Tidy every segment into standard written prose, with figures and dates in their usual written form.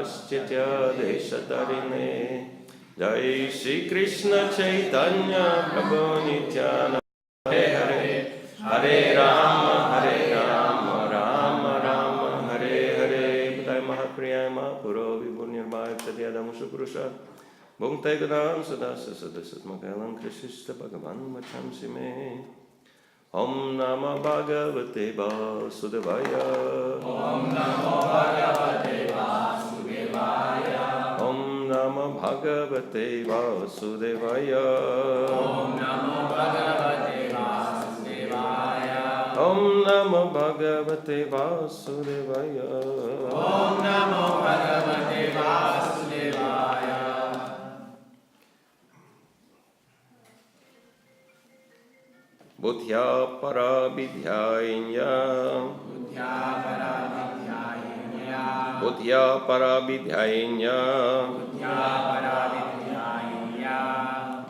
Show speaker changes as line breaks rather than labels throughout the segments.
Chitya Deshatarine Jai Shri Krishna Chaitanya Prabhu Nityananda Hare Hare Hare Rama Rama Rama Hare Hare Budaya Mahapriyama Puro Vibhunyarmaya Chadyadamusha Purusha Bhungte Gadam Sadasa Sadasat Makalam Krishista Bhagavan Vachamsi Me Om Namo Bhagavate Vasudevaya
Om Namo Bhagavate Vasudevaya
Om Namo Bhagavate Vasudevaya
Om Namo Bhagavate Vasudevaya
Om Namo Bhagavate Vasudevaya
Om Namo Bhagavate Vasudevaya
Buddhya Parabidhyainya
Buddhya Parabidhyainya
Buddhya Parabidhyainya
Buddhya Parabidhyainya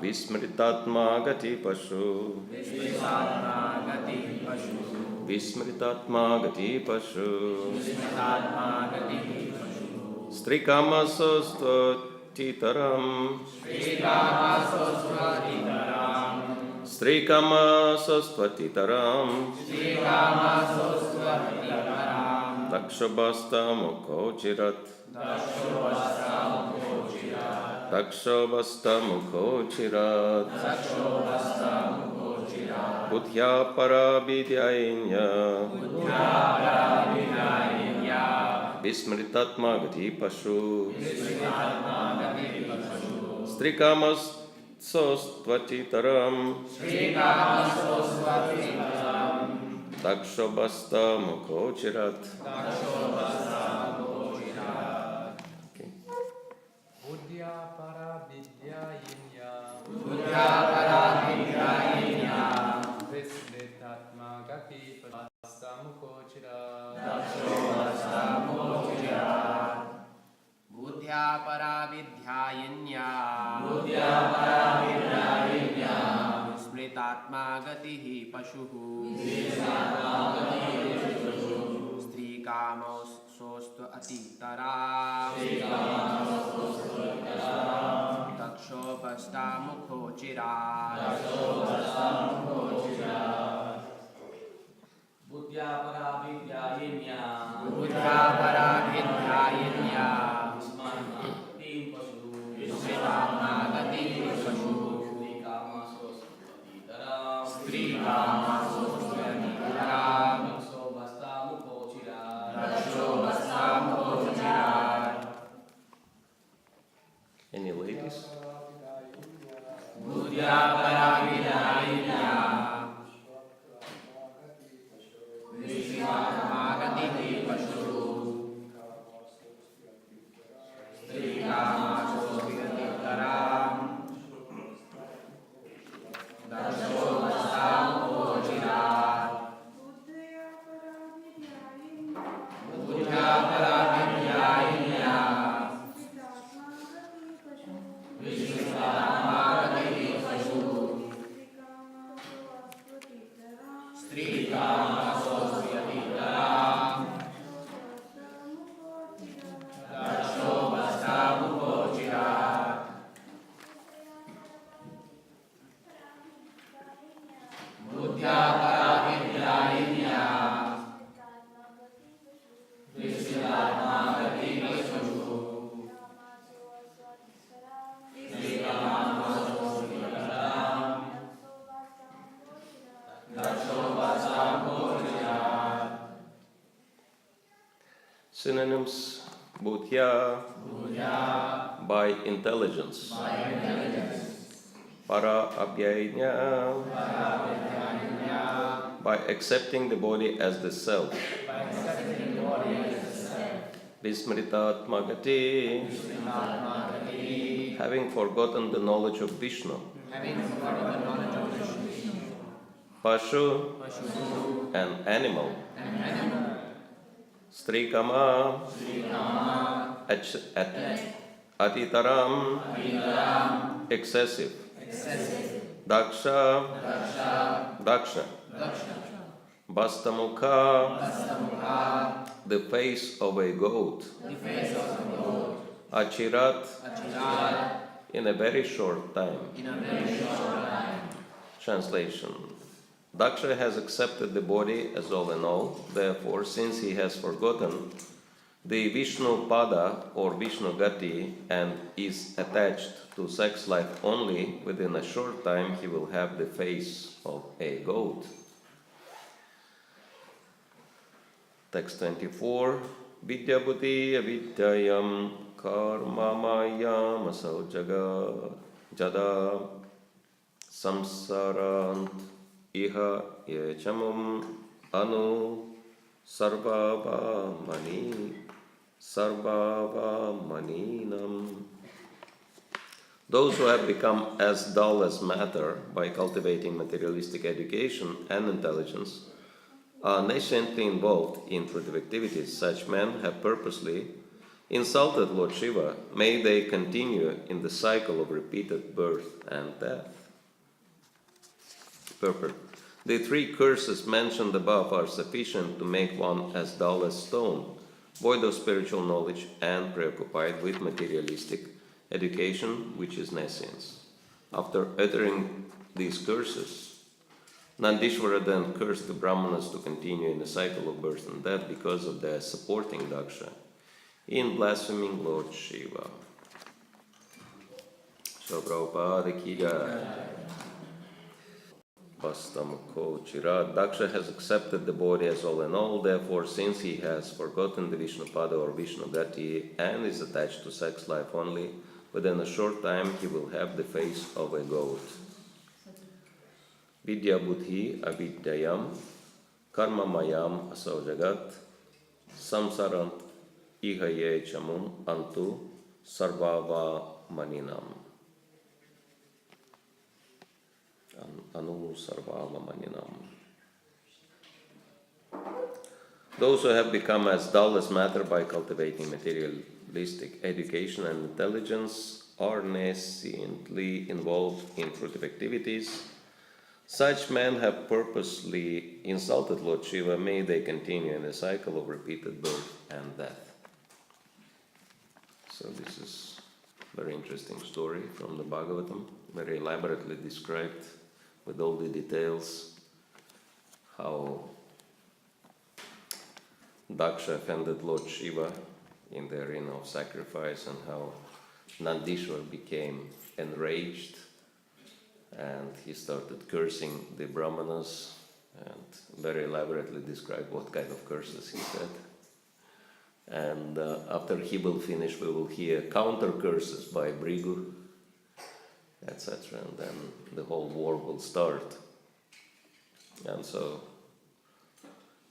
Vismritatma Gati Pashu
Vismritatma Gati Pashu
Vismritatma Gati Pashu
Vismritatma Gati Pashu
Strikama Sostvatitaram
Shrikama Sosvatitaram
Strikama Sostvatitaram
Shrikama Sosvatitaram
Dakshobhasta Mukhochirat
Dakshobhasta Mukhochirat
Dakshobhasta Mukhochirat
Dakshobhasta Mukhochirat
Buddhya Parabidhyainya
Buddhya Parabidhyainya
Vismritatma Gati Pashu
Vismritatma Gati Pashu
Strikama Sostvatitaram
Shrikama Sosvatitaram
Dakshobhasta Mukhochirat.
Dakshobhasta Mukhochirat
Buddhya Parabidhyainya
Buddhya Parabidhyainya
Vismritatma Gati Pashu Mukhochirat
Dakshobhasta Mukhochirat Buddhya Parabidhyainya Buddhya Parabidhyainya Vismritatma Gatihi Pashuhu Vismritatma Gatihi Pashuhu Strikama Sostvatitaram Strikama Sostvatitaram Dakshobhasta Mukhochirat Dakshobhasta Mukhochirat Buddhya Parabidhyainya Buddhya Parabidhyainya Vismritatma Gatihi Pashuhu Strikama Sostvatitaram Dakshobhasta Mukhochirat
Any ladies?
Buddhya Parabidhyainya Vismritatma Gatihi Pashuhu Strikama Sostvatitaram Dakshobhasta Mukhochirat Buddhya Parabidhyainya Vismritatma Gatihi Pashuhu Strikama Sostvatitaram Dakshobhasta Mukhochirat Buddhya Parabidhyainya Vismritatma Gatihi Pashuhu Strikama Sostvatitaram Dakshobhasta Mukhochirat
Synonyms: Buddhya,
Buddhya
by intelligence.
by intelligence
Para Abhyainya,
Parabidhyainya
by accepting the body as the self.
by accepting the body as the self
Vismritatma Gati,
Vismritatma Gati
having forgotten the knowledge of Vishnu.
having forgotten the knowledge of Vishnu
Pashu,
Pashuhu
an animal.
an animal
Strikama,
Strikama
Atitaram,
Atitaram
excessive.
excessive
Daksha,
Daksha
Daksha. Bastamukha,
Bastamukha
the face of a goat.
the face of the goat
Achirat,
Achirat,
in a very short time.
in a very short time.
Translation. Daksha has accepted the body as all in all, therefore, since he has forgotten the Vishnu Pada or Vishnu Gati and is attached to sex life only, within a short time he will have the face of a goat. Text 24. Vidya buddhi avidyayam karma mayam asau jada samsarant iha yechamum anu sarvava maninam. Those who have become as dull as matter by cultivating materialistic education and intelligence are nascently involved in fruitive activities. Such men have purposely insulted Lord Shiva. May they continue in the cycle of repeated birth and death. Purport. The three curses mentioned above are sufficient to make one as dull as stone, void of spiritual knowledge and preoccupied with materialistic education, which is nescience. After uttering these curses, Nandishvara then cursed the Brahmanas to continue in the cycle of birth and death because of their supporting Daksha in blaspheming Lord Shiva. So Prabhupada ki jai. Vastamukho Chirad. Daksha has accepted the body as all in all, therefore, since he has forgotten the Vishnu Pada or Vishnu Gati and is attached to sex life only, within a short time he will have the face of a goat. Vidya buddhi avidyayam karma mayam asau jagat samsarant ihaye chamum antu sarvava maninam. Anu sarvava maninam. Those who have become as dull as matter by cultivating materialistic education and intelligence are nascently involved in fruitive activities. Such men have purposely insulted Lord Shiva. May they continue in a cycle of repeated birth and death. So this is a very interesting story from the Bhagavatam, very elaborately described with all the details, how Daksha offended Lord Shiva in the arena of sacrifice and how Nandishwar became enraged and he started cursing the Brahmanas and very elaborately described what kind of curses he said. And after he will finish, we will hear counter curses by Brigu, etc. And then the whole war will start. And so,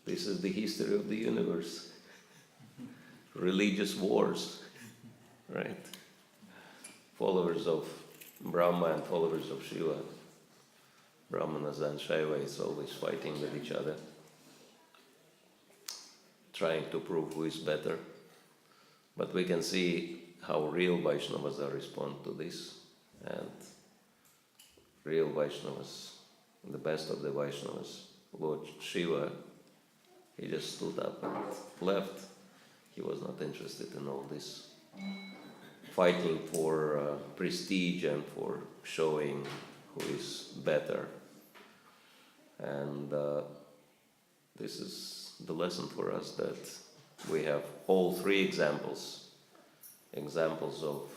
this is the history of the universe. Religious wars, right? Followers of Brahma and followers of Shiva. Brahmanas and Shaiva is always fighting with each other, trying to prove who is better. But we can see how real Vaishnavas respond to this. And real Vaishnavas, the best of the Vaishnavas, Lord Shiva, he just stood up and left. He was not interested in all this fighting for prestige and for showing who is better. And this is the lesson for us, that we have all three examples of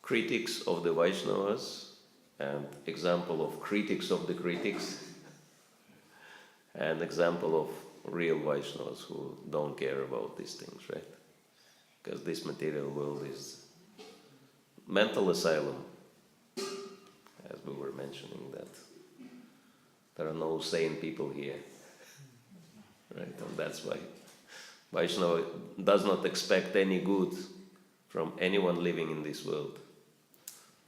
critics of the Vaishnavas, and example of critics of the critics, and example of real Vaishnavas who don't care about these things, right? Because this material world is mental asylum, as we were mentioning, that there are no sane people here, right? And that's why Vaishnava does not expect any good from anyone living in this world.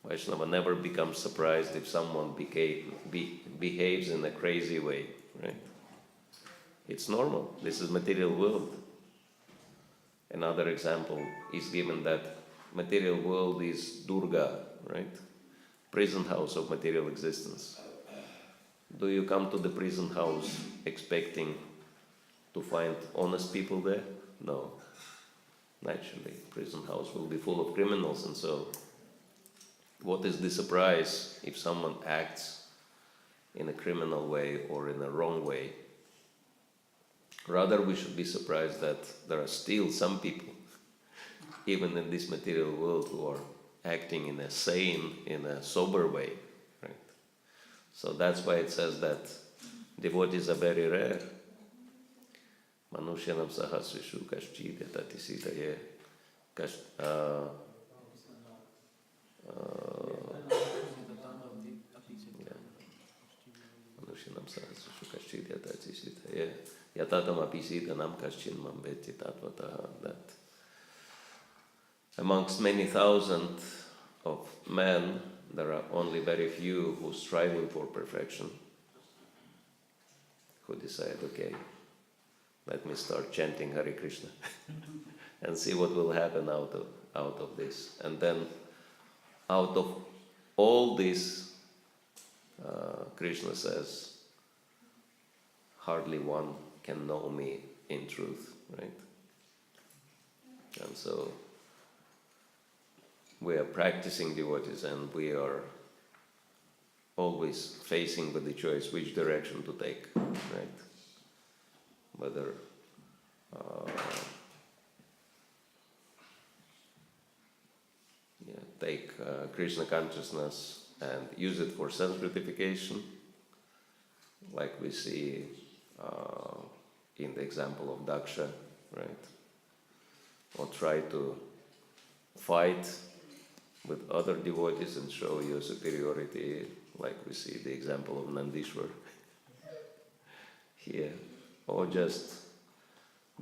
Vaishnava never becomes surprised if someone behaves in a crazy way, right? It's normal. This is material world. Another example is given that material world is Durga, right? Prison house of material existence. Do you come to the prison house expecting to find honest people there? No. Naturally, prison house will be full of criminals, and so what is the surprise if someone acts in a criminal way or in a wrong way? Rather, we should be surprised that there are still some people, even in this material world, who are acting in a sane, in a sober way. Right? So that's why it says that devotees are very rare. Manushyanam sahasrishu kaschid yatati sitaye Manushyanam sahasrishu kaschid yatati sitaye yatatam api sitanam kaschin mam veti tatvataha. That amongst many thousands of men, there are only very few who are striving for perfection, who decide, okay, let me start chanting Hare Krishna and see what will happen out of this. And then out of all this, Krishna says, hardly one can know me in truth, right? And so we are practicing devotees, and we are always facing with the choice which direction to take, right? Whether take Krishna consciousness and use it for self-gratification, like we see in the example of Daksha, right? Or try to fight with other devotees and show your superiority, like we see the example of Nandishwar here. Or just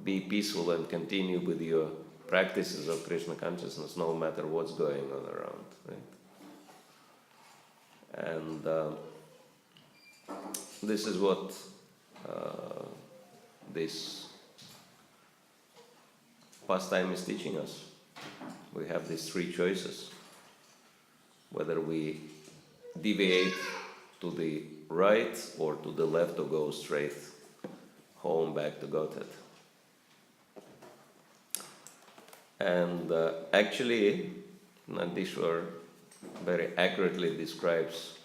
be peaceful and continue with your practices of Krishna consciousness, no matter what's going on around, right? And this is what this pastime is teaching us. We have these three choices. Whether we deviate to the right or to the left, or go straight home back to Godhead. And actually, Nandishwar very accurately describes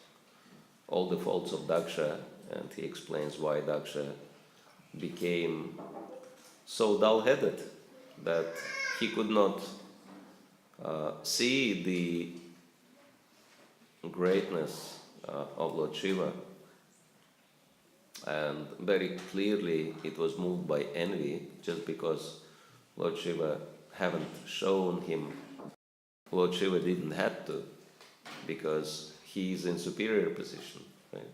all the faults of Daksha, and he explains why Daksha became so dull-headed that he could not see the greatness of Lord Shiva, and very clearly it was moved by envy, just because Lord Shiva haven't shown him. Lord Shiva didn't have to, because he's in superior position, right?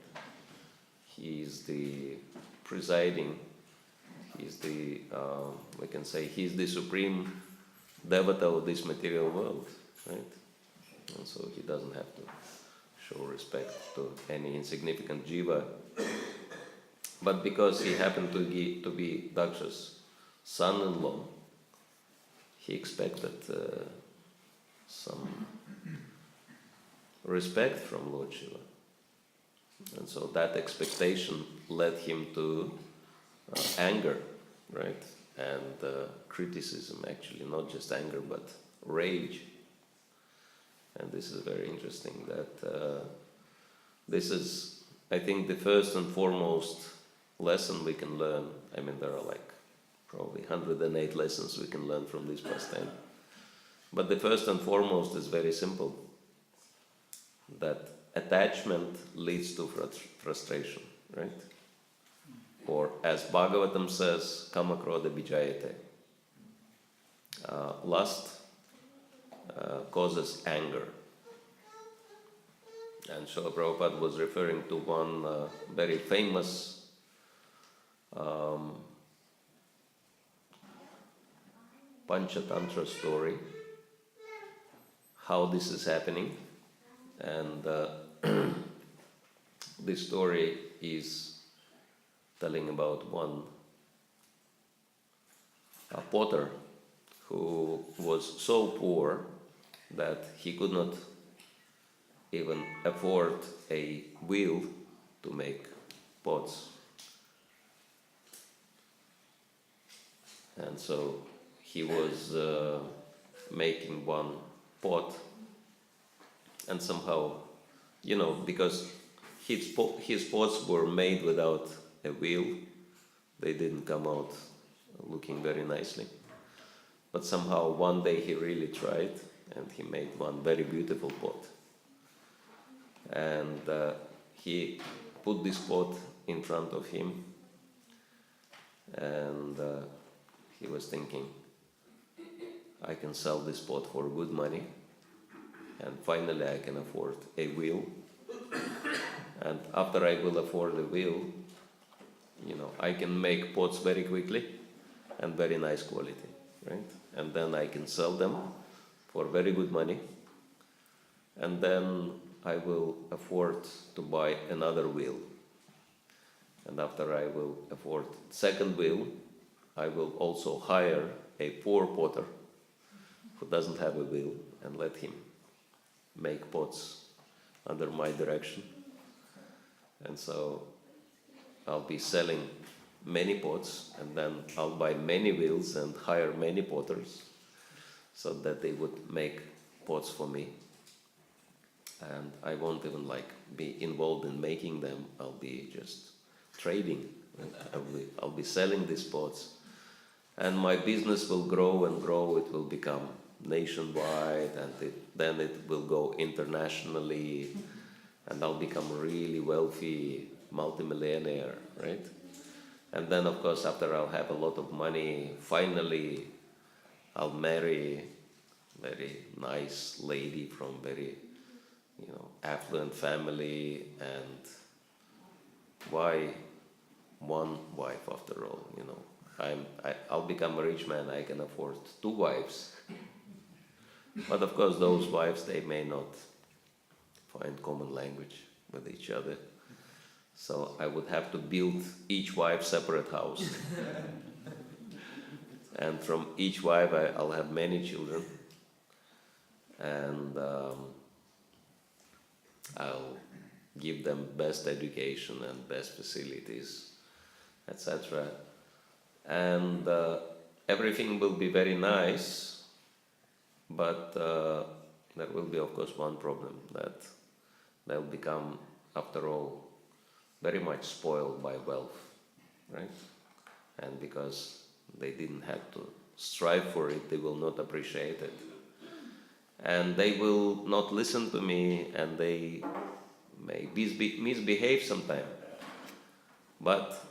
He's the presiding, he's the, we can say, he's the supreme devata of this material world, right? And so he doesn't have to show respect to any insignificant jiva. But because he happened to be Daksha's son-in-law, he expected some respect from Lord Shiva. And so that expectation led him to anger, right? And criticism, actually, not just anger, but rage. And this is very interesting, that this is, I think, the first and foremost lesson we can learn. I mean, there are like probably 108 lessons we can learn from this pastime. But the first and foremost is very simple, that attachment leads to frustration, right? Or as Bhagavatam says, kama krodha bijayate. Lust causes anger. And Srila Prabhupada was referring to one very famous Panchatantra story, how this is happening. And this story is telling about one potter who was so poor that he could not even afford a wheel to make pots. And so he was making one pot, and somehow, because his pots were made without a wheel, they didn't come out looking very nicely. But somehow one day he really tried, and he made one very beautiful pot. And he put this pot in front of him, and he was thinking, I can sell this pot for good money, and finally I can afford a wheel. And after I will afford a wheel, I can make pots very quickly and very nice quality, right? And then I can sell them for very good money, and then I will afford to buy another wheel. And after I will afford second wheel, I will also hire a poor potter who doesn't have a wheel and let him make pots under my direction. And so I'll be selling many pots, and then I'll buy many wheels and hire many potters so that they would make pots for me. And I won't even be involved in making them. I'll be just trading. I'll be selling these pots, and my business will grow and grow. It will become nationwide, and then it will go internationally, and I'll become really wealthy, multimillionaire, right? And then, of course, after I'll have a lot of money, finally I'll marry a very nice lady from very affluent family. And why one wife after all? I'll become a rich man, I can afford 2 wives. But of course those wives, they may not find common language with each other. So I would have to build each wife separate house. And from each wife I'll have many children. And I'll give them best education and best facilities, etc. And everything will be very nice, but there will be, of course, one problem, that they'll become, after all, very much spoiled by wealth, right? And because they didn't have to strive for it, they will not appreciate it. And they will not listen to me, and they may misbehave sometime. But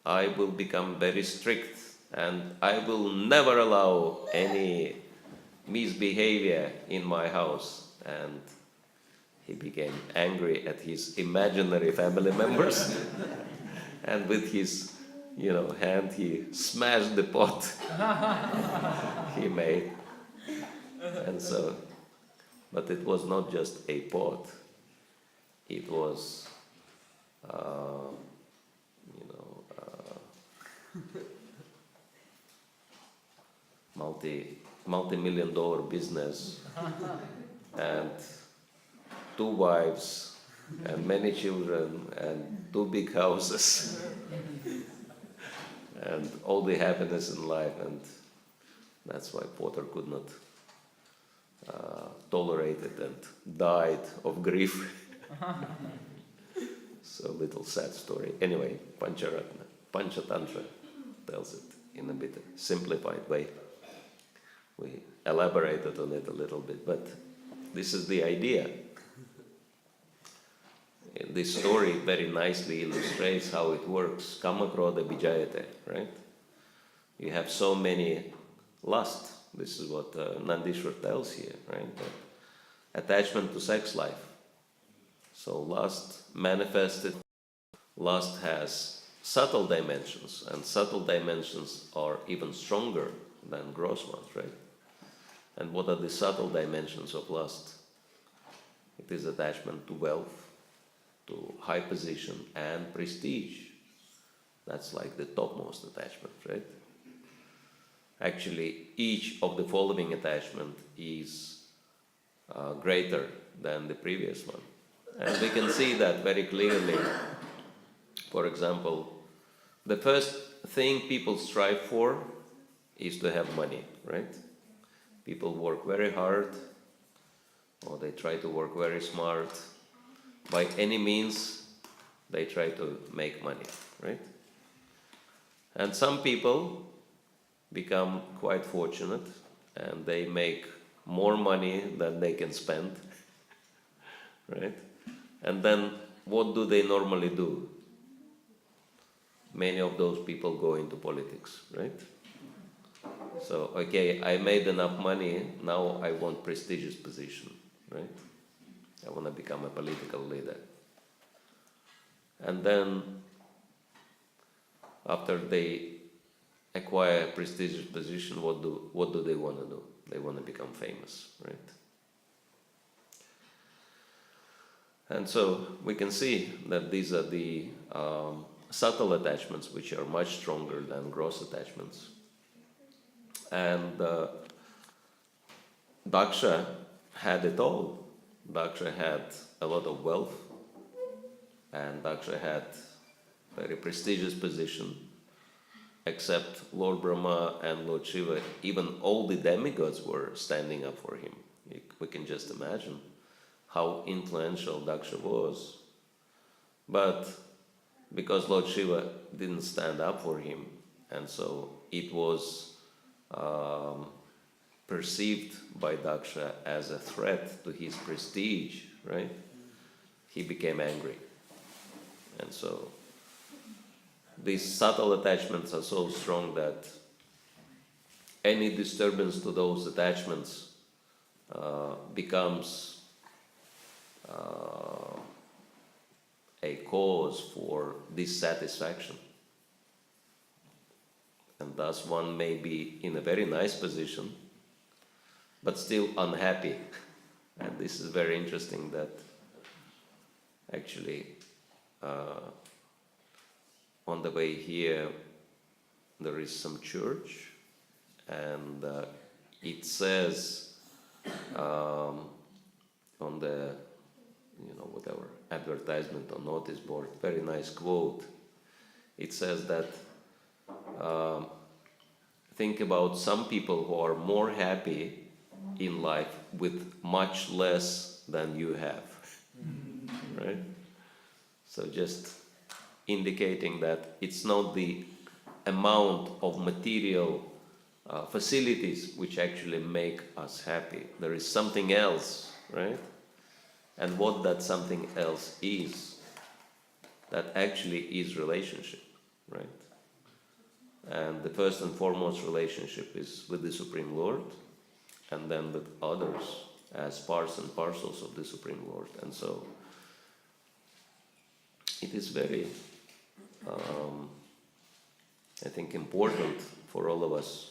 I will become very strict, and I will never allow any misbehavior in my house. And he became angry at his imaginary family members, and with his hand he smashed the pot he made. And so, but it was not just a pot, it was multi-million-dollar business, and 2 wives and many children and 2 big houses and all the happiness in life. And that's why Potter could not tolerate it and died of grief. So little sad story. Anyway, Panchatantra tells it in a bit simplified way. We elaborated on it a little bit, but this is the idea. This story very nicely illustrates how it works. Kama krodha bijayate, right? You have so many lust. This is what Nandishwar tells here, right? Attachment to sex life. So lust manifested. Lust has subtle dimensions, and subtle dimensions are even stronger than gross ones, right? And what are the subtle dimensions of lust? It is attachment to wealth, to high position and prestige. That's like the topmost attachment, right? Actually, each of the following attachment is greater than the previous one. And we can see that very clearly. For example, the first thing people strive for is to have money. right? People work very hard, or they try to work very smart. By any means, they try to make money, right? And some people become quite fortunate, and they make more money than they can spend, right? And then what do they normally do? Many of those people go into politics, right? So, okay, I made enough money, now I want prestigious position, right? I want to become a political leader. And then, after they acquire a prestigious position, what do they want to do? They want to become famous, right? And so we can see that these are the subtle attachments, which are much stronger than gross attachments. And Daksha had it all. Daksha had a lot of wealth, and Daksha had a very prestigious position. Except Lord Brahma and Lord Shiva, even all the demigods were standing up for him. We can just imagine how influential Daksha was. But because Lord Shiva didn't stand up for him, and so it was perceived by Daksha as a threat to his prestige, right? He became angry. And so these subtle attachments are so strong that any disturbance to those attachments becomes a cause for dissatisfaction. And thus one may be in a very nice position, but still unhappy. And this is very interesting that actually on the way here there is some church, and it says on the whatever advertisement or notice board, very nice quote. It says that think about some people who are more happy in life with much less than you have, right? So just indicating that it's not the amount of material facilities which actually make us happy. There is something else, right? And what that something else is, that actually is relationship, right? And the first and foremost relationship is with the Supreme Lord, and then with others as parts and parcels of the Supreme Lord. And so it is very I think important for all of us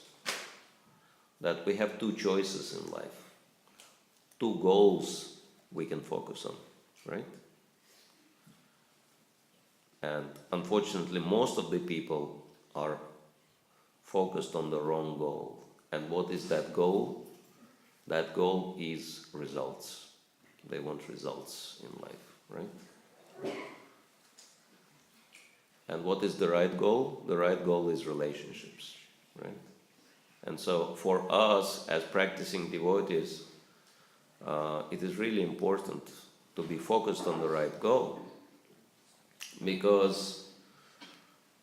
that we have two choices in life, two goals we can focus on, right? And unfortunately, most of the people are focused on the wrong goal. And what is that goal? That goal is results. They want results in life, right? And what is the right goal? The right goal is relationships, right? And so for us as practicing devotees, it is really important to be focused on the right goal. Because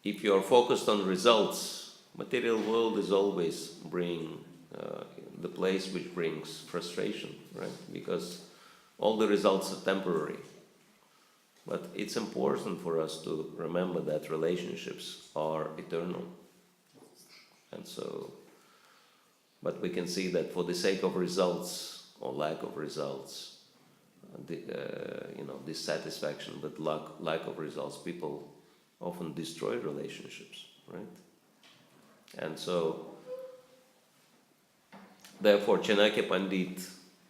if you are focused on results, material world is always the place which brings frustration, right? Because all the results are temporary. But it's important for us to remember that relationships are eternal. And so, but we can see that for the sake of results or lack of results, dissatisfaction with lack of results, people often destroy relationships, right? And so, therefore, Chanakya Pandit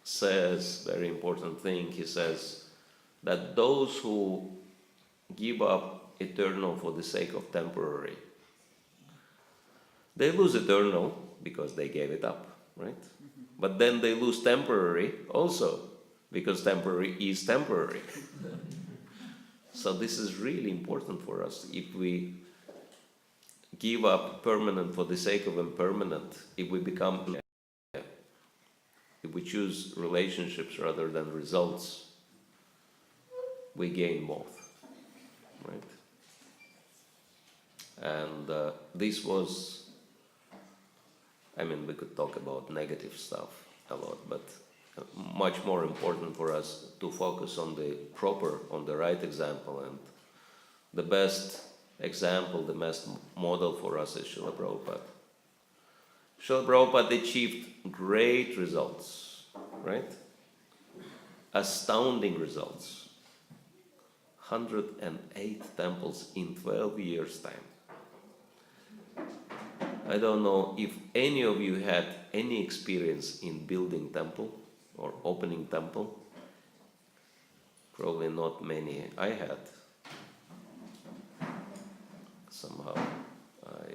says very important thing. He says that those who give up eternal for the sake of temporary, they lose eternal because they gave it up, right? But then they lose temporary also, because temporary is temporary. So this is really important for us. If we give up permanent for the sake of impermanent, if we choose relationships rather than results, we gain both, right? And this was, we could talk about negative stuff a lot, but much more important for us to focus on the right example, and the best example, the best model for us is Srila Prabhupada. Srila Prabhupada achieved great results, right? Astounding results. 108 temples in 12 years' time. I don't know if any of you had any experience in building temple or opening temple. Probably not many. I had. Somehow I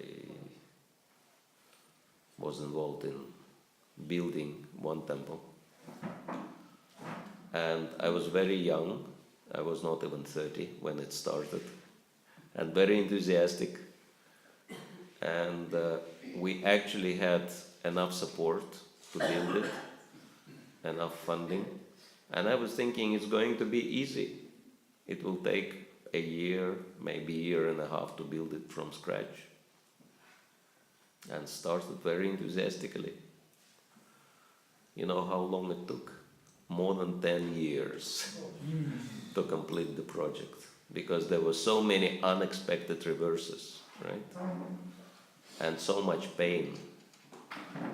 was involved in building one temple. And I was very young. I was not even 30 when it started. And very enthusiastic. And we actually had enough support to build it, enough funding. And I was thinking it's going to be easy. It will take a year, maybe a year and a half to build it from scratch. And started very enthusiastically. You know how long it took? More than 10 years to complete the project. Because there were so many unexpected reverses, right? And so much pain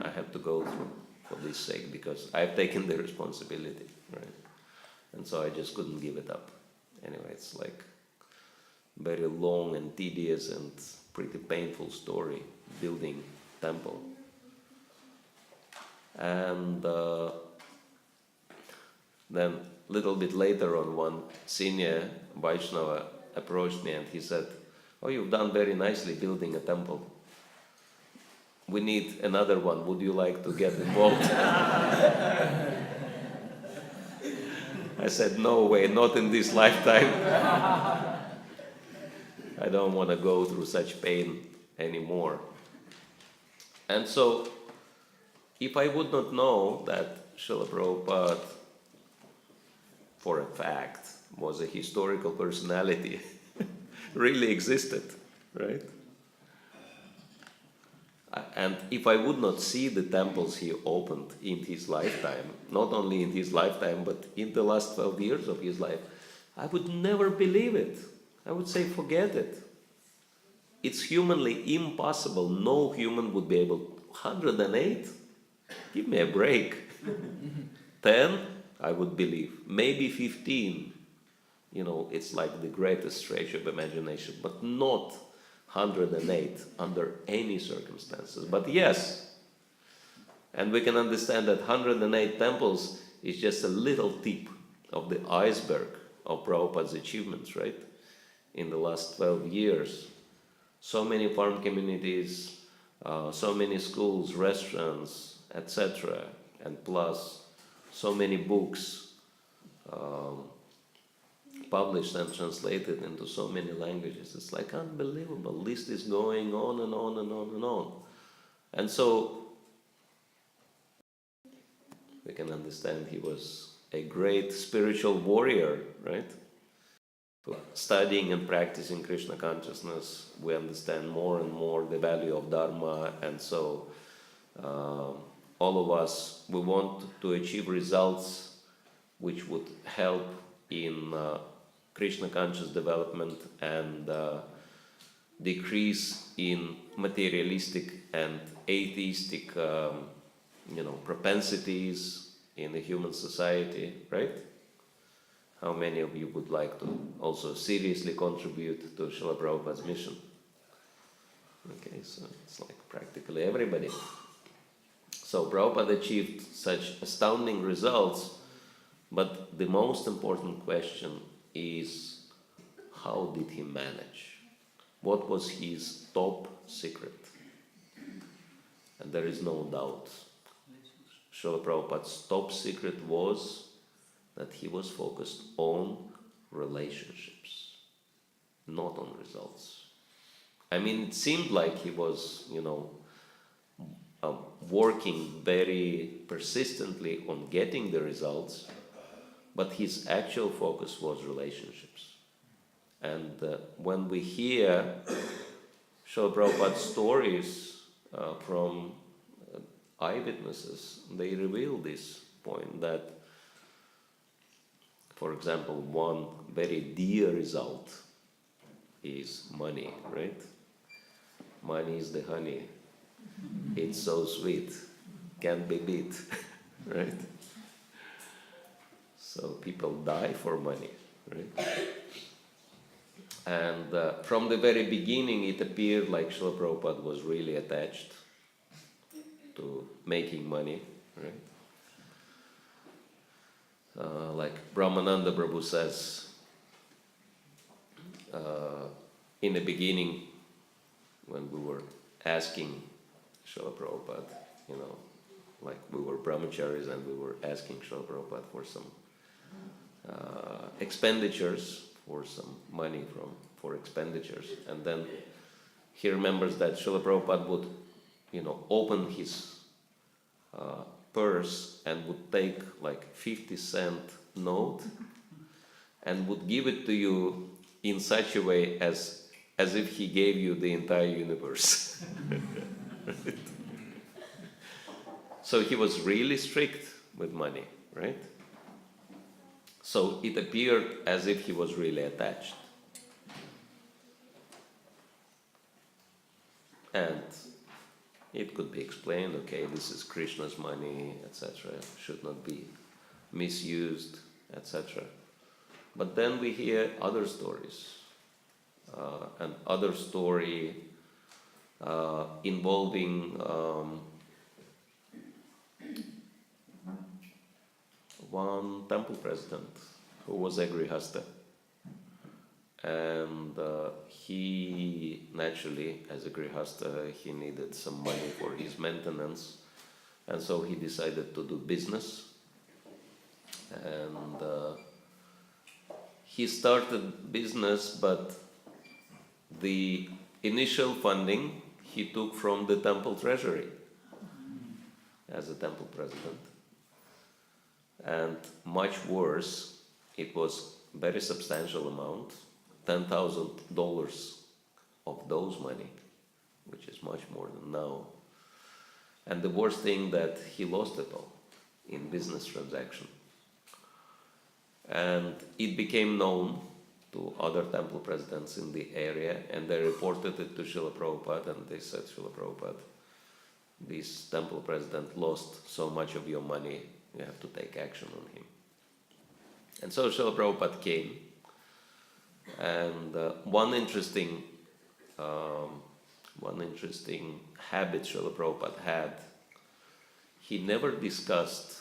I had to go through for this sake, because I've taken the responsibility, right? And so I just couldn't give it up. Anyway, it's like very long and tedious and pretty painful story, building temple. And then a little bit later on, one senior Vaishnava approached me and he said, "Oh, you've done very nicely building a temple. We need another one. Would you like to get involved?" I said, "No way, not in this lifetime. I don't want to go through such pain anymore." And so, if I would not know that Srila Prabhupada, for a fact, was a historical personality, really existed, right? And if I would not see the temples he opened in his lifetime, not only in his lifetime, but in the last 12 years of his life, I would never believe it. I would say, forget it. It's humanly impossible. No human would be able. 108? Give me a break. 10? I would believe. Maybe 15. It's like the greatest stretch of imagination, but not 108 under any circumstances. But yes, and we can understand that 108 temples is just a little tip of the iceberg of Prabhupada's achievements, right? In the last 12 years. So many farm communities, so many schools, restaurants, etc. And plus, so many books published and translated into so many languages. It's like unbelievable. List is going on and on and on and on. And so we can understand he was a great spiritual warrior, right? Studying and practicing Krishna consciousness, we understand more and more the value of Dharma, and so all of us, we want to achieve results which would help in Krishna conscious development and decrease in materialistic and atheistic propensities in the human society, right? How many of you would like to also seriously contribute to Srila Prabhupada's mission? Okay, so it's like practically everybody. So Prabhupada achieved such astounding results, but the most important question is, how did he manage? What was his top secret? And there is no doubt. Srila Prabhupada's top secret was that he was focused on relationships, not on results. I mean, it seemed like he was, working very persistently on getting the results, but his actual focus was relationships. And when we hear Srila Prabhupada's stories from eyewitnesses, they reveal this point that, for example, one very dear result is money, right? Money is the honey. It's so sweet, can't be beat, right? So people die for money, right? And from the very beginning, it appeared like Srila Prabhupada was really attached to making money, right? Like Brahmananda Prabhu says, in the beginning, when we were asking Srila Prabhupada, like we were brahmacharis and we were asking Srila Prabhupada for some expenditures, for some money for expenditures, and then he remembers that Srila Prabhupada would, open his purse and would take like 50-cent note and would give it to you in such a way as if he gave you the entire universe. So he was really strict with money, right? So it appeared as if he was really attached. And it could be explained, okay, this is Krishna's money, etc., should not be misused, etc. But then we hear other stories. An other story involving one temple president who was a grihasta. And he, naturally, as a grihasta, he needed some money for his maintenance. And so he decided to do business. And he started business, but the initial funding he took from the temple treasury as a temple president. And much worse, it was very substantial amount, $10,000 of those money, which is much more than now. And the worst thing that he lost it all in business transaction. And it became known to other temple presidents in the area, and they reported it to Srila Prabhupada, and they said, Srila Prabhupada, this temple president lost so much of your money, you have to take action on him. And so Srila Prabhupada came, and one interesting habit Srila Prabhupada had, he never discussed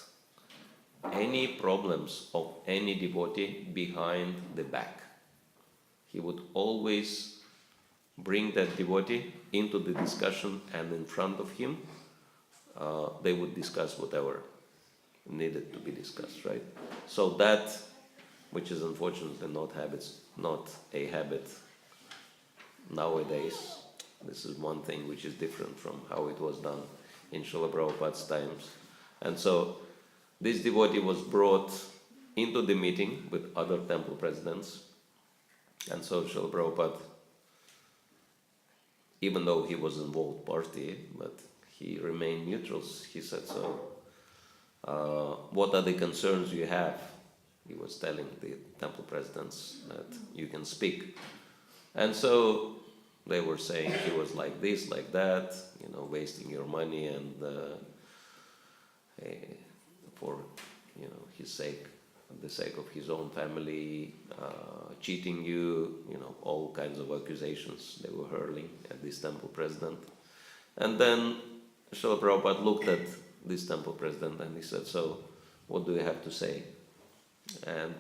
any problems of any devotee behind the back. He would always bring that devotee into the discussion, and in front of him, they would discuss whatever needed to be discussed, right? So that, which is unfortunately not a habit nowadays. This is one thing which is different from how it was done in Srila Prabhupada's times. And so this devotee was brought into the meeting with other temple presidents. And so Srila Prabhupada, even though he was involved party, but he remained neutral. He said, so what are the concerns you have? He was telling the temple presidents that you can speak. And so they were saying he was like this, like that, wasting your money, and for his sake, the sake of his own family, cheating you, all kinds of accusations they were hurling at this temple president. And then Srila Prabhupada looked at this temple president and he said, so what do you have to say? And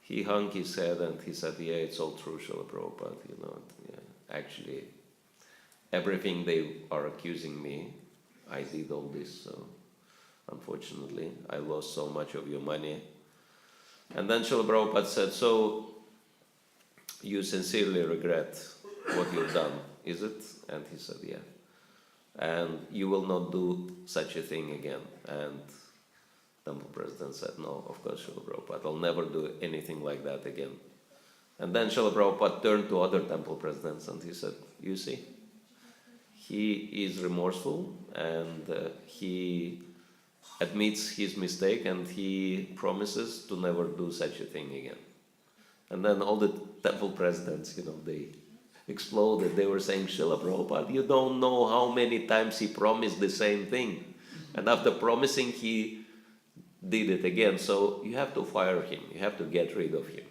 he hung his head and he said, yeah, it's all true, Srila Prabhupada, actually everything they are accusing me, I did all this, so unfortunately I lost so much of your money. And then Srila Prabhupada said, so you sincerely regret what you've done, is it? And he said, yeah. And you will not do such a thing again. And temple president said, no, of course, Srila Prabhupada, I'll never do anything like that again. And then Srila Prabhupada turned to other temple presidents and he said, you see, he is remorseful and he admits his mistake and he promises to never do such a thing again. And then all the temple presidents, they exploded. They were saying, Srila Prabhupada, you don't know how many times he promised the same thing. And after promising, he did it again. So you have to fire him. You have to get rid of him.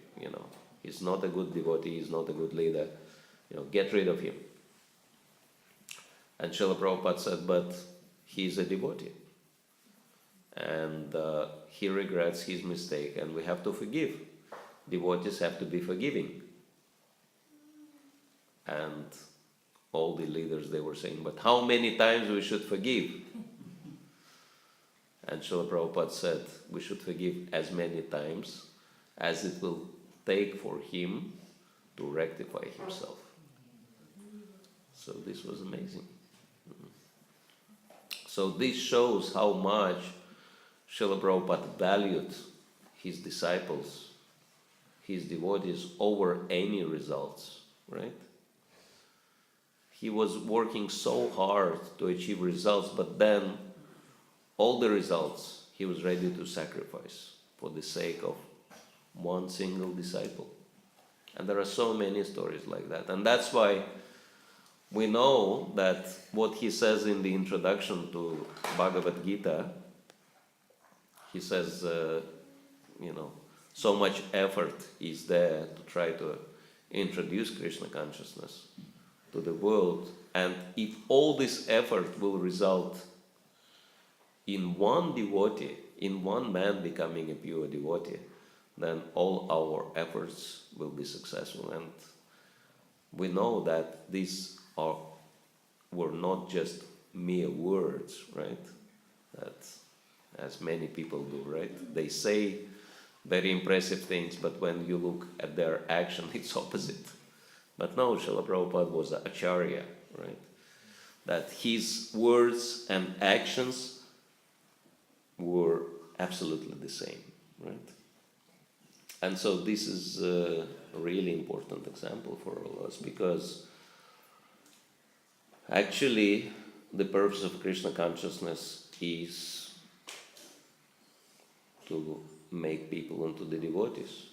He's not a good devotee. He's not a good leader. Get rid of him. And Srila Prabhupada said, but he's a devotee. And he regrets his mistake and we have to forgive. Devotees have to be forgiving. And all the leaders, they were saying, but how many times we should forgive? And Srila Prabhupada said, we should forgive as many times as it will take for him to rectify himself. So this was amazing. So this shows how much Srila Prabhupada valued his disciples, his devotees, over any results, right? He was working so hard to achieve results, but then all the results he was ready to sacrifice for the sake of one single disciple. And there are so many stories like that. And that's why we know that what he says in the introduction to Bhagavad Gita, he says, so much effort is there to try to introduce Krishna consciousness to the world. And if all this effort will result in one devotee, in one man becoming a pure devotee, then all our efforts will be successful. And we know that these were not just mere words, right? That, as many people do, right? They say very impressive things, but when you look at their action, it's opposite. But no, Srila Prabhupada was an acharya, right? That his words and actions were absolutely the same, right? And so this is a really important example for all of us, because actually the purpose of Krishna consciousness is to make people into the devotees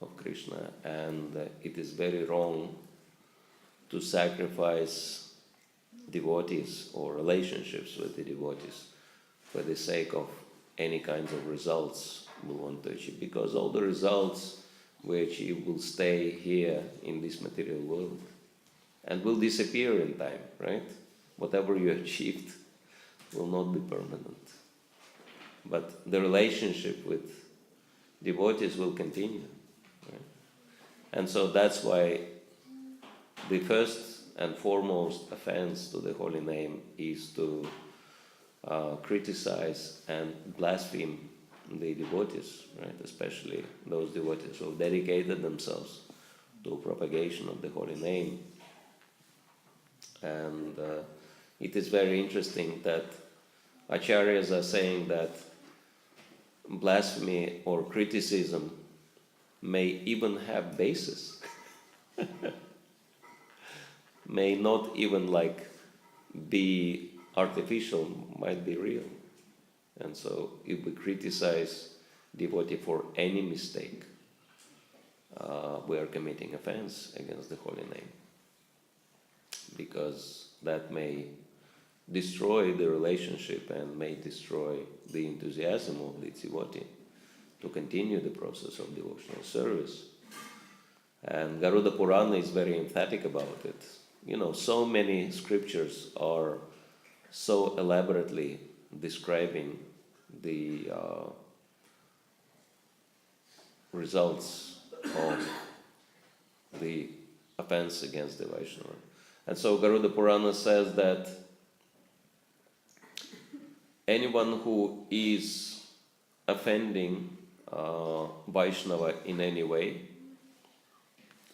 of Krishna, and it is very wrong to sacrifice devotees or relationships with the devotees for the sake of any kinds of results we want to achieve, because all the results we achieve will stay here in this material world and will disappear in time, right? Whatever you achieved will not be permanent. But the relationship with devotees will continue, right? And so that's why the first and foremost offense to the holy name is to criticize and blaspheme the devotees, right? Especially those devotees who have dedicated themselves to propagation of the holy name. And it is very interesting that acharyas are saying that blasphemy or criticism may even have basis, may not even be artificial, might be real. And so if we criticize devotee for any mistake, we are committing offense against the holy name, because that may destroy the relationship and may destroy the enthusiasm of the devotee to continue the process of devotional service. And Garuda Purana is very emphatic about it. So many scriptures are so elaborately describing the results of the offense against the Vaishnava. And so Garuda Purana says that anyone who is offending Vaishnava in any way,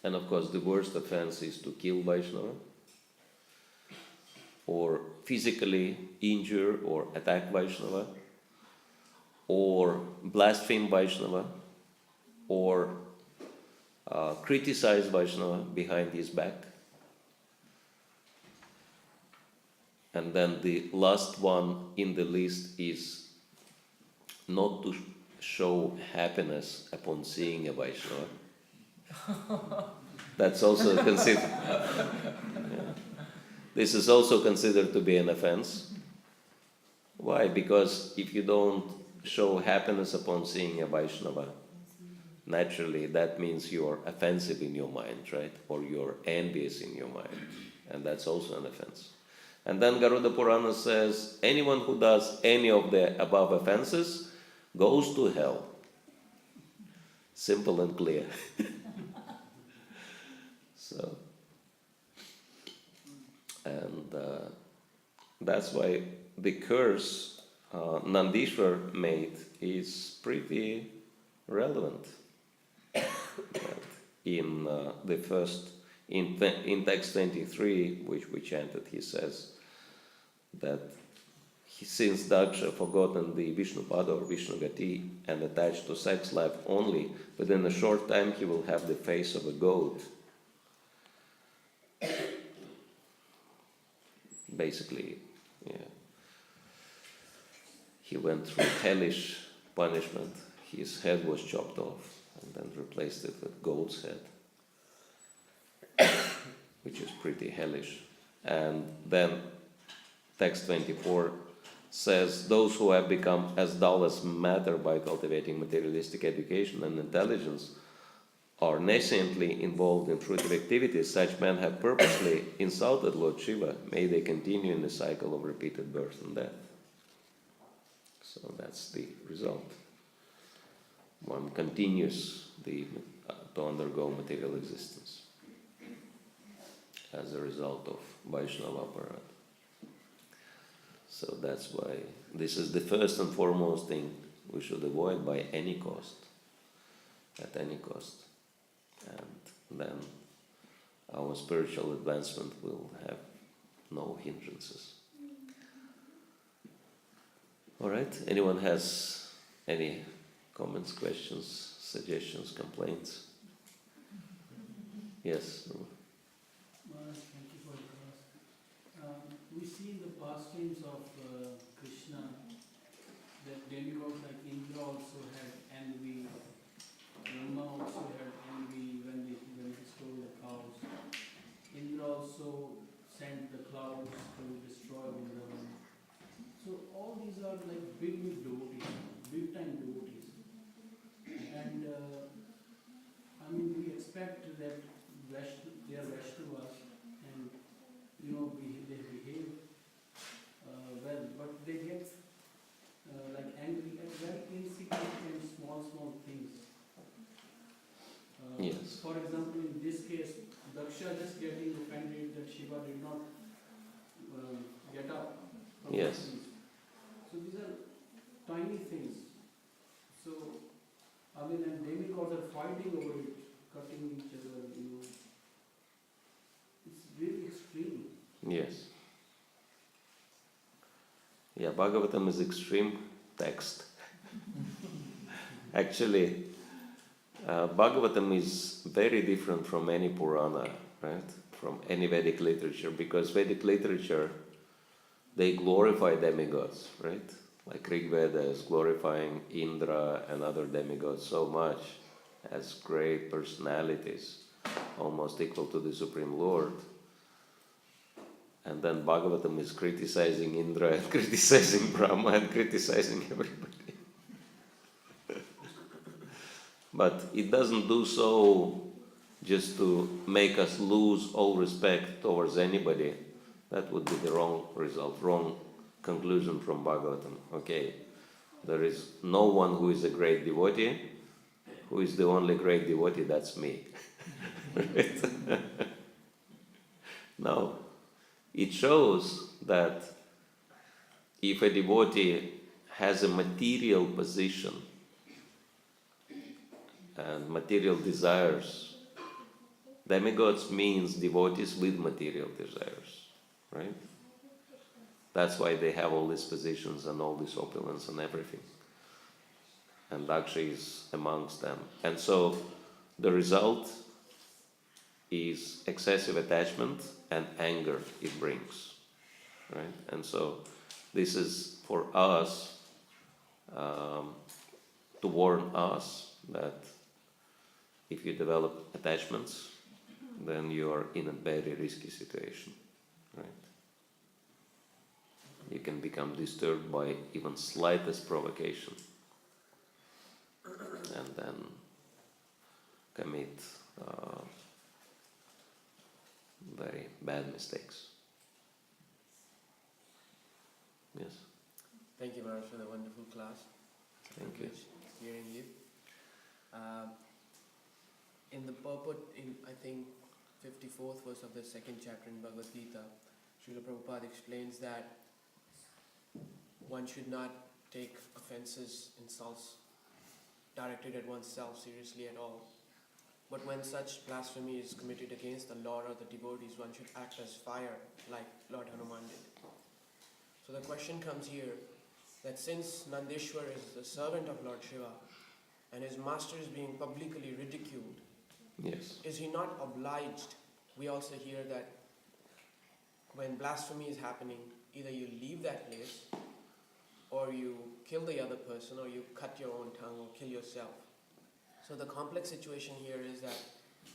And of course, the worst offense is to kill Vaishnava, or physically injure or attack Vaishnava, or blaspheme Vaishnava, or criticize Vaishnava behind his back. And then the last one in the list is not to show happiness upon seeing a Vaishnava. That's also considered. Yeah. This is also considered to be an offense. Why? Because if you don't show happiness upon seeing a Vaishnava, naturally that means you're offensive in your mind, right? Or you're envious in your mind. And that's also an offense. And then Garuda Purana says, anyone who does any of the above offenses goes to hell. Simple and clear. So, and that's why the curse Nandishwar made is pretty relevant. In the first, in text 23, which we chanted, he says that since Daksha forgotten the Vishnupada or Vishnu Gati and attached to sex life only, within a short time he will have the face of a goat. Basically, yeah. He went through hellish punishment. His head was chopped off and then replaced it with goat's head, which is pretty hellish. And then text 24 says, those who have become as dull as matter by cultivating materialistic education and intelligence are nascently involved in fruitive activities. Such men have purposely insulted Lord Shiva. May they continue in the cycle of repeated birth and death. So that's the result. One continues to undergo material existence as a result of Vaishnava aparat. So that's why this is the first and foremost thing we should avoid by any cost, at any cost. And then our spiritual advancement will have no hindrances. All right, anyone has any comments, questions, suggestions, complaints? Yes?
Maharaj, thank you for the class. We see in the pastimes of Krishna that demigods like Indra also had envy, Brahma also had envy when he stole the cows. Indra also sent the clouds to destroy Vrindavan. So all these are like big devotees, big time devotees. And I mean, we expect that they are Vaishnavas and they behave well, but they get like angry at very insignificant small things.
Yes.
For example, in this case, Daksha just getting offended that Shiva did not get up from
Yes.
the seat. So these are tiny things. So, I mean, and demigods are fighting over it, cutting each other, It's really extreme.
Yes. Yeah, Bhagavatam is extreme text. Actually, Bhagavatam is very different from any Purana, right? From any Vedic literature, because Vedic literature, they glorify demigods, right? Like Rig Veda is glorifying Indra and other demigods so much as great personalities, almost equal to the Supreme Lord. And then Bhagavatam is criticizing Indra and criticizing Brahma and criticizing everybody. But it doesn't do so just to make us lose all respect towards anybody. That would be the wrong result, wrong conclusion from Bhagavatam. Okay, there is no one who is a great devotee. Who is the only great devotee? That's me. Now, it shows that if a devotee has a material position and material desires, Demigods means devotees with material desires, right? That's why they have all these positions and all this opulence and everything. And Daksha is amongst them. And so the result is excessive attachment and anger it brings, right? And so this is for us, to warn us that if you develop attachments, then you are in a very risky situation, right? You can become disturbed by even slightest provocation and then commit very bad mistakes. Yes.
Thank you, Maharaj, for the wonderful class.
Thank you.
Hearing you. In the purport, in I think 54th verse of the second chapter in Bhagavad Gita, Srila Prabhupada explains that one should not take offenses, insults directed at oneself seriously at all. But when such blasphemy is committed against the Lord or the devotees, one should act as fire, like Lord Hanuman did. So the question comes here, that since Nandeshwar is the servant of Lord Shiva, and his master is being publicly ridiculed,
Yes.
is he not obliged? We also hear that when blasphemy is happening, either you leave that place, or you kill the other person, or you cut your own tongue, or kill yourself. So the complex situation here is that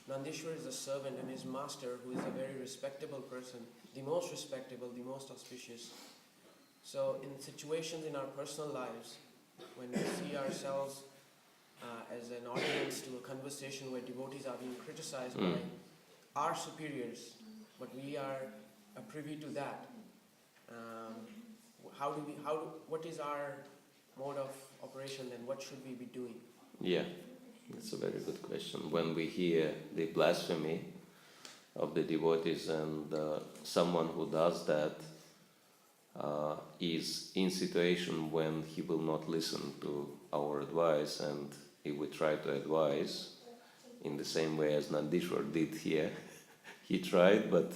Nandeshwar is a servant, and his master, who is a very respectable person, the most respectable, the most auspicious. So in situations in our personal lives, when we see ourselves as an audience to a conversation where devotees are being criticized by our superiors, but we are privy to that, what is our mode of operation then? What should we be doing?
Yeah, that's a very good question. When we hear the blasphemy of the devotees and someone who does that is in situation when he will not listen to our advice, and if we try to advise in the same way as Nandishwar did here, he tried, but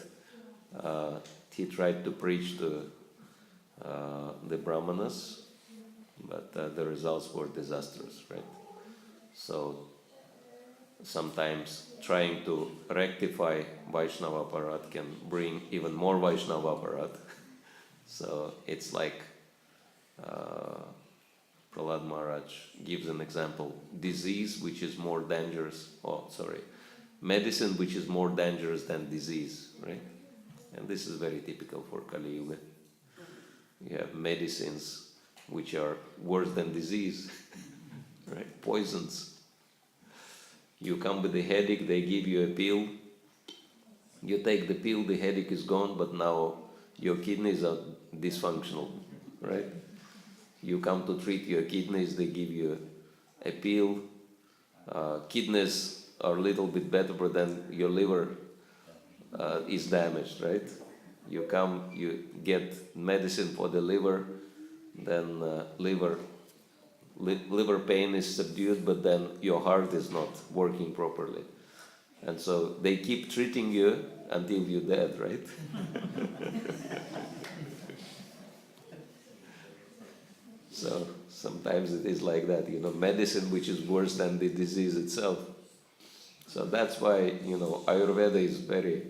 he tried to preach to the Brahmanas, but the results were disastrous, right? So sometimes trying to rectify Vaishnava Aparat can bring even more Vaishnava Aparat. So it's like Prahlad Maharaj gives an example, disease which is more dangerous, medicine which is more dangerous than disease, right? And this is very typical for Kali Yuga. You have medicines which are worse than disease, right? Poisons. You come with a headache, they give you a pill. You take the pill, the headache is gone, but now your kidneys are dysfunctional, right? You come to treat your kidneys, they give you a pill. Kidneys are a little bit better, but then your liver is damaged, right? You come, you get medicine for the liver, then liver pain is subdued, but then your heart is not working properly. And so they keep treating you until you're dead, right? So sometimes it is like that, medicine which is worse than the disease itself. So that's why, Ayurveda is very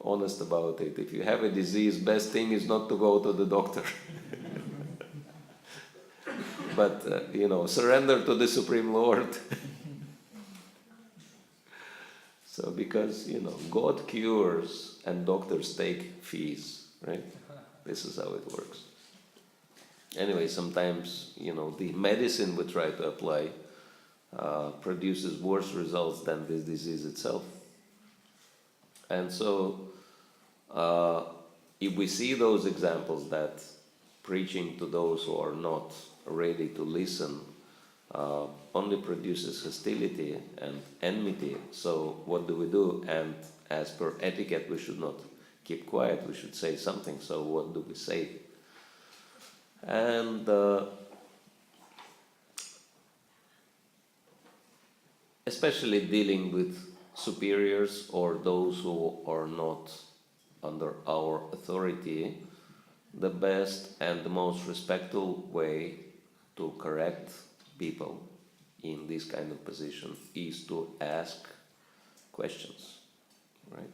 honest about it. If you have a disease, best thing is not to go to the doctor. But, surrender to the Supreme Lord. So because, God cures and doctors take fees, right? This is how it works. Anyway, sometimes, the medicine we try to apply produces worse results than this disease itself. And so, if we see those examples that preaching to those who are not ready to listen only produces hostility and enmity, so what do? And as per etiquette, we should not keep quiet, we should say something. So what do we say? And especially dealing with superiors or those who are not under our authority, the best and the most respectful way to correct people in this kind of position is to ask questions, right?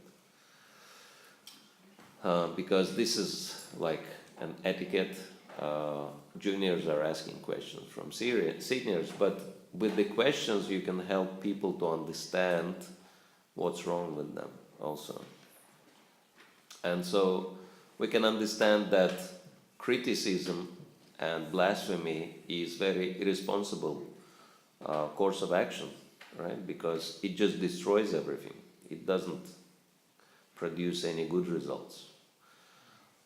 Because this is like an etiquette. Juniors are asking questions from seniors, but with the questions you can help people to understand what's wrong with them also. And so we can understand that criticism and blasphemy is very irresponsible course of action, right? Because it just destroys everything. It doesn't produce any good results.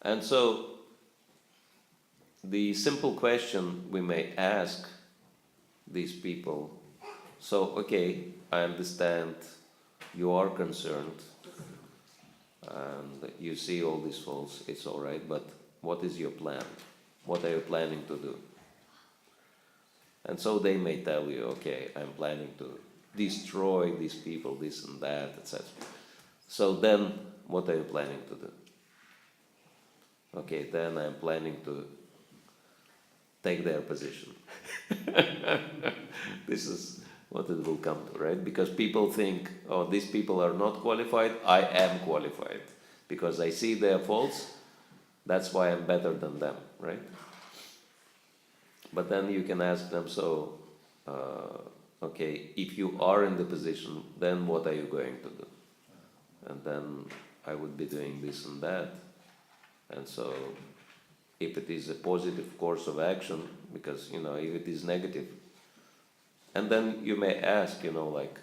And so the simple question we may ask these people, so okay, I understand you are concerned and you see all these faults, it's all right, but what is your plan? What are you planning to do? And so they may tell you, okay, I'm planning to destroy these people, this and that, etc. So then, what are you planning to do? Okay, then I'm planning to take their position. This is what it will come to, right? Because people think, oh, these people are not qualified, I am qualified. Because I see their faults, that's why I'm better than them, right? But then you can ask them, so, okay, if you are in the position, then what are you going to do? And then I would be doing this and that. And so, if it is a positive course of action, because, if it is negative, and then you may ask, like,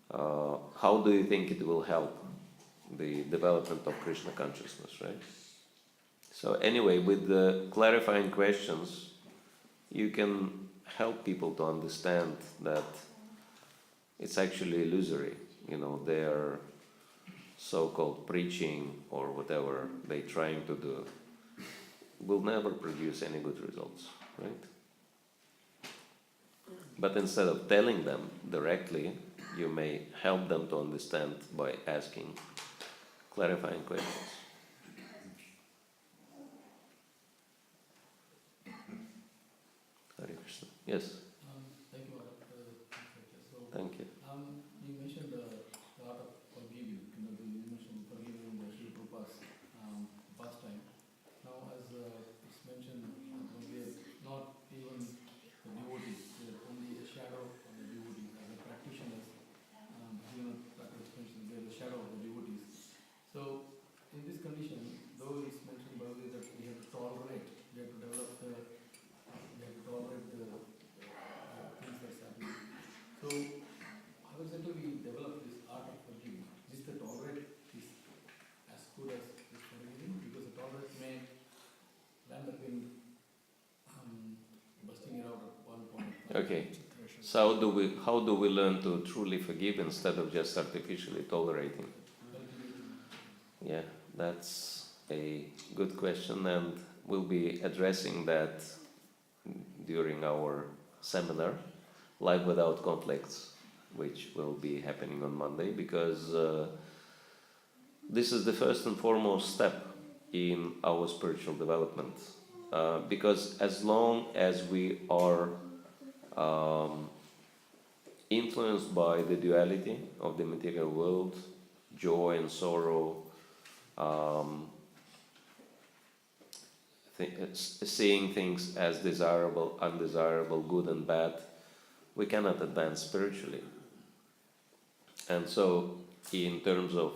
how do you think it will help the development of Krishna consciousness, right? So anyway, with the clarifying questions, you can help people to understand that it's actually illusory. Their so-called preaching or whatever they're trying to do will never produce any good results, right? But instead of telling them directly, you may help them to understand by asking clarifying questions. Hare Krishna. Yes?
Thank you, Bhakti. So,
Thank you.
you mentioned the art of forgiving. You mentioned forgiving the Sri Prabhupada's pastime. Now, as it's mentioned, we are not even the devotees, we are only a shadow of the devotees. As a practitioners, Bhakti mentioned we are the shadow of the devotees. So, in this condition, though it's mentioned by that we have to tolerate, we have to develop the, we have to tolerate the things that's happening. So, how exactly we develop this art of forgiving? Is the tolerate is as good as this forgiving? Because the tolerate may land up in busting it out at one point.
Okay. So how do we learn to truly forgive instead of just artificially tolerating? Yeah, that's a good question, and we'll be addressing that during our seminar, Life Without Conflicts, which will be happening on Monday, because this is the first and foremost step in our spiritual development. Because as long as we are influenced by the duality of the material world, joy and sorrow, seeing things as desirable, undesirable, good and bad, we cannot advance spiritually. And so, in terms of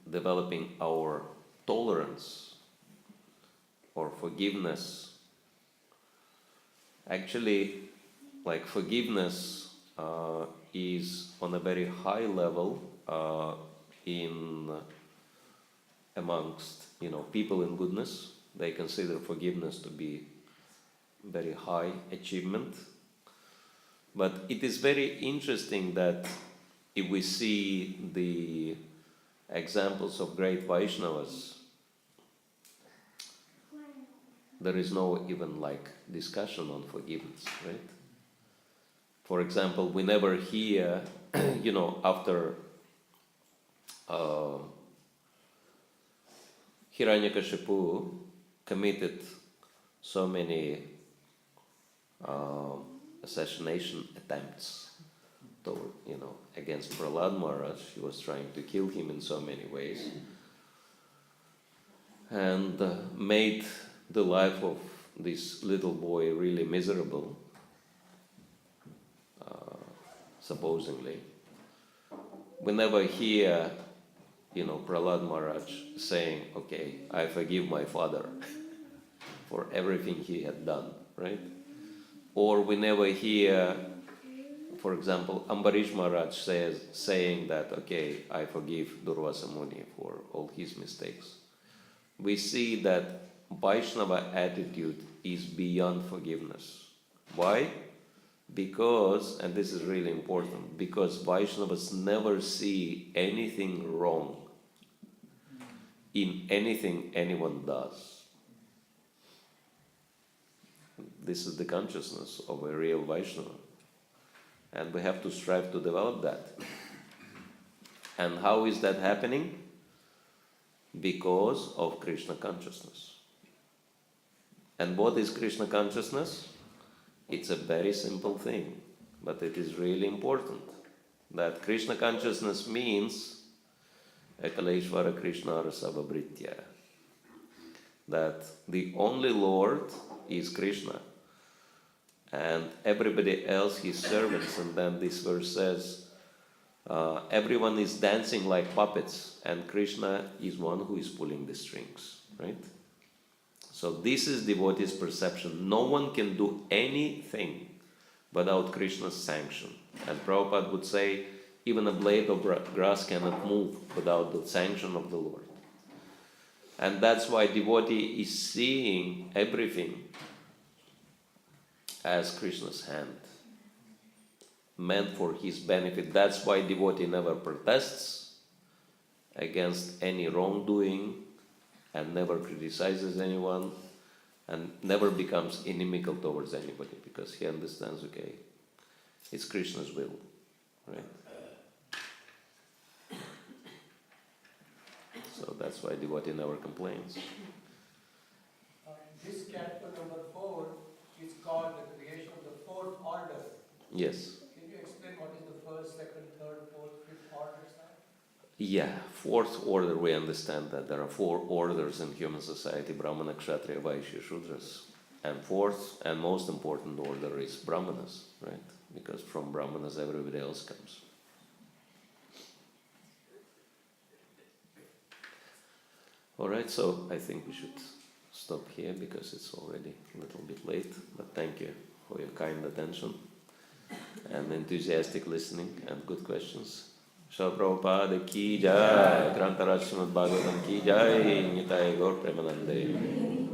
developing our tolerance or forgiveness, actually, like forgiveness is on a very high level amongst people in goodness. They consider forgiveness to be very high achievement. But it is very interesting that if we see the examples of great Vaishnavas, there is no even discussion on forgiveness, right? For example, we never hear, after Hiranyakashipu committed so many assassination attempts toward, against Prahlad Maharaj. He was trying to kill him in so many ways, and made the life of this little boy really miserable, supposedly. We never hear, Prahlad Maharaj saying, okay, I forgive my father for everything he had done, right? Or we never hear, for example, Ambarish Maharaj saying that, okay, I forgive Durvasa Muni for all his mistakes. We see that Vaishnava attitude is beyond forgiveness. Why? Because, and this is really important, because Vaishnavas never see anything wrong in anything anyone does. This is the consciousness of a real Vaishnava. And we have to strive to develop that. And how is that happening? Because of Krishna consciousness. And what is Krishna consciousness? It's a very simple thing, but it is really important. That Krishna consciousness means Ekaleshvara Krishna Rasavabhritya. That the only Lord is Krishna, and everybody else his servants. And then this verse says, everyone is dancing like puppets, and Krishna is one who is pulling the strings, right? So this is devotee's perception. No one can do anything without Krishna's sanction. And Prabhupada would say, even a blade of grass cannot move without the sanction of the Lord. And that's why devotee is seeing everything as Krishna's hand, meant for his benefit. That's why devotee never protests against any wrongdoing, and never criticizes anyone, and never becomes inimical towards anybody, because he understands, okay, it's Krishna's will, right? So that's why devotee never complains.
This canto number 4 is called the creation of the fourth order.
Yes.
Can you explain what is the first, second, third, fourth, fifth orders are?
Yeah, fourth order, we understand that there are 4 orders in human society: Brahmana, Kshatriya, Vaishya, Shudras. And fourth and most important order is Brahmanas, right? Because from Brahmanas everybody else comes. Alright, so I think we should stop here because it's already a little bit late. But thank you for your kind attention and enthusiastic listening and good questions. Shri Prabhupada ki jai, Grantaraj Srimad Bhagavatam ki jai, Nitai Gaur Premanande.